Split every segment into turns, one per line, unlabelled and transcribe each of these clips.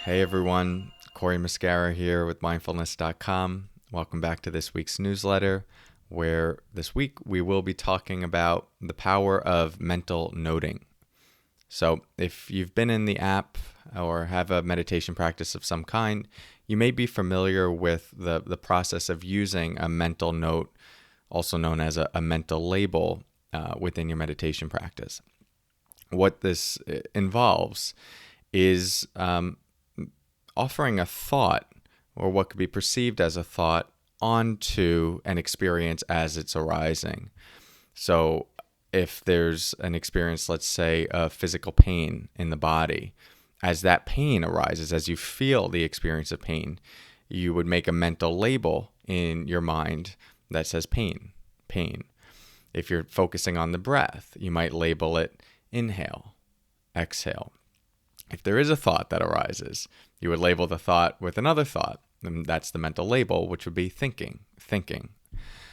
Hey everyone, Cory Muscara here with Mindfulness.com. Welcome back to this week's newsletter, where this week we will be talking about the power of mental noting. So if you've been in the app or have a meditation practice of some kind, you may be familiar with the process of using a mental note, also known as a mental label, within your meditation practice. What this involves is offering a thought, or what could be perceived as a thought, onto an experience as it's arising. So if there's an experience, let's say, of physical pain in the body, as that pain arises, as you feel the experience of pain, you would make a mental label in your mind that says pain, pain. If you're focusing on the breath, you might label it inhale, exhale. If there is a thought that arises, you would label the thought with another thought, and that's the mental label, which would be thinking.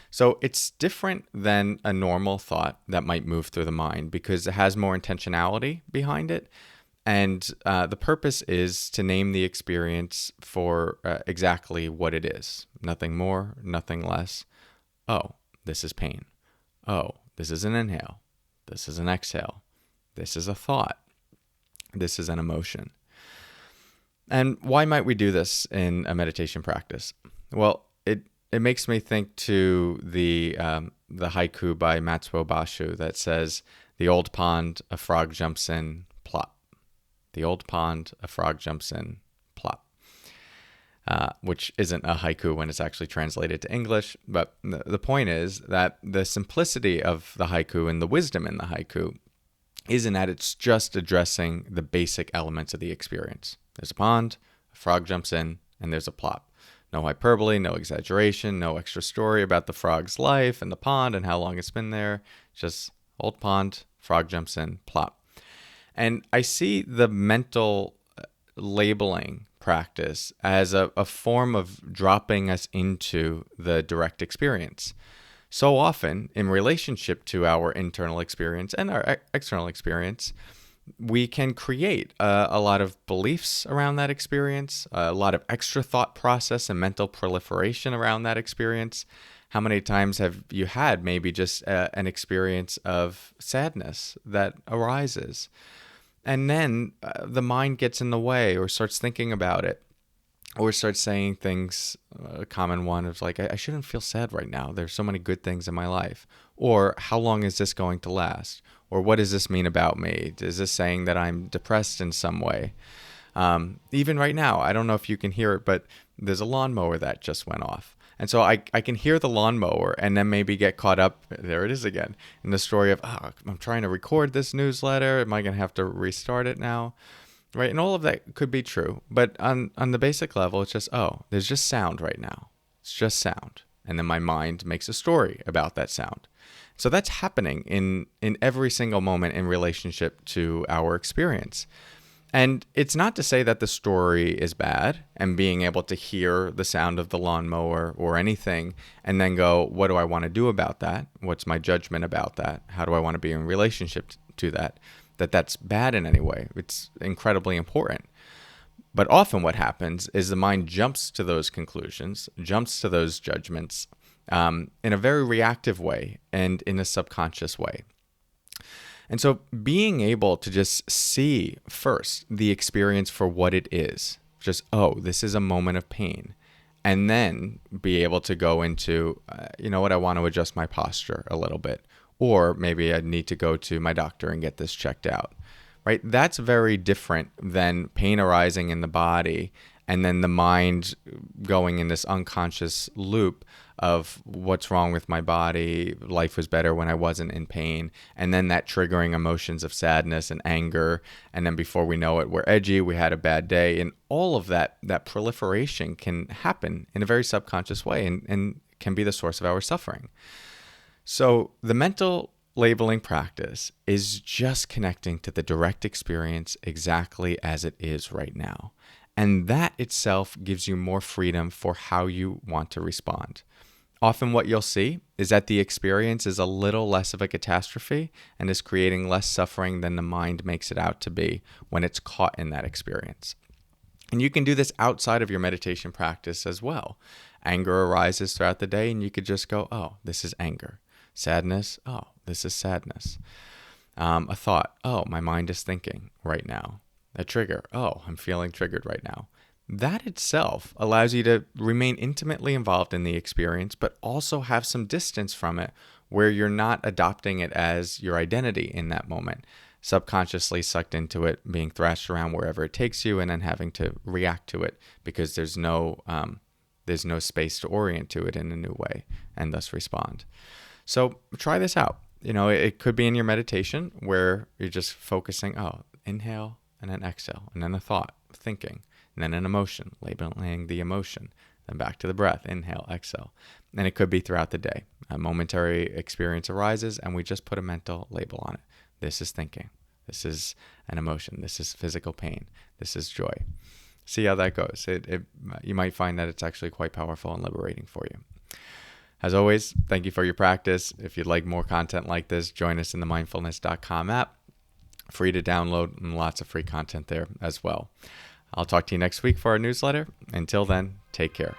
So it's different than a normal thought that might move through the mind because it has more intentionality behind it. And the purpose is to name the experience for exactly what it is. Nothing more, nothing less. Oh, this is pain. Oh, this is an inhale. This is an exhale. This is a thought. This is an emotion. And why might we do this in a meditation practice? Well, it makes me think to the haiku by Matsuo Basho that says, "The old pond, a frog jumps in, plop. The old pond, a frog jumps in, plop." Which isn't a haiku when it's actually translated to English. But the point is that the simplicity of the haiku and the wisdom in the haiku isn't that it's just addressing the basic elements of the experience. There's a pond, a frog jumps in, and there's a plop. No hyperbole, no exaggeration, no extra story about the frog's life and the pond and how long it's been there. Just old pond, frog jumps in, plop. And I see the mental labeling practice as a form of dropping us into the direct experience. So often, in relationship to our internal experience and our external experience, we can create a lot of beliefs around that experience, a lot of extra thought process and mental proliferation around that experience. How many times have you had maybe just an experience of sadness that arises? And then the mind gets in the way or starts thinking about it. Or start saying things, a common one is like, I shouldn't feel sad right now. There's so many good things in my life. Or how long is this going to last? Or what does this mean about me? Is this saying that I'm depressed in some way? Even right now, I don't know if you can hear it, but there's a lawnmower that just went off. And so I can hear the lawnmower and then maybe get caught up, there it is again, in the story of, I'm trying to record this newsletter. Am I going to have to restart it now? Right, and all of that could be true, but on the basic level, it's just, there's just sound right now. It's just sound. And then my mind makes a story about that sound. So that's happening in every single moment in relationship to our experience. And it's not to say that the story is bad and being able to hear the sound of the lawnmower or anything and then go, what do I want to do about that? What's my judgment about that? How do I want to be in relationship to that? That's bad in any way. It's incredibly important. But often what happens is the mind jumps to those conclusions, jumps to those judgments in a very reactive way and in a subconscious way. And so being able to just see first the experience for what it is, just, this is a moment of pain, and then be able to go into, I want to adjust my posture a little bit. Or maybe I need to go to my doctor and get this checked out, right? That's very different than pain arising in the body and then the mind going in this unconscious loop of what's wrong with my body, life was better when I wasn't in pain, and then that triggering emotions of sadness and anger, and then before we know it, we're edgy, we had a bad day, and all of that proliferation can happen in a very subconscious way and can be the source of our suffering. So the mental labeling practice is just connecting to the direct experience exactly as it is right now. And that itself gives you more freedom for how you want to respond. Often what you'll see is that the experience is a little less of a catastrophe and is creating less suffering than the mind makes it out to be when it's caught in that experience. And you can do this outside of your meditation practice as well. Anger arises throughout the day and you could just go, oh, this is anger. Sadness, oh, this is sadness. A thought, oh, my mind is thinking right now. A trigger, oh, I'm feeling triggered right now. That itself allows you to remain intimately involved in the experience, but also have some distance from it where you're not adopting it as your identity in that moment, subconsciously sucked into it, being thrashed around wherever it takes you, and then having to react to it because there's no space to orient to it in a new way and thus respond. So try this out. It could be in your meditation where you're just focusing, oh, inhale and then exhale, and then a thought, thinking. And then an emotion, labeling the emotion. Then back to the breath, inhale, exhale. And it could be throughout the day. A momentary experience arises and we just put a mental label on it. This is thinking. This is an emotion. This is physical pain. This is joy. See how that goes. You might find that it's actually quite powerful and liberating for you. As always, thank you for your practice. If you'd like more content like this, join us in the mindfulness.com app. Free to download and lots of free content there as well. I'll talk to you next week for our newsletter. Until then, take care.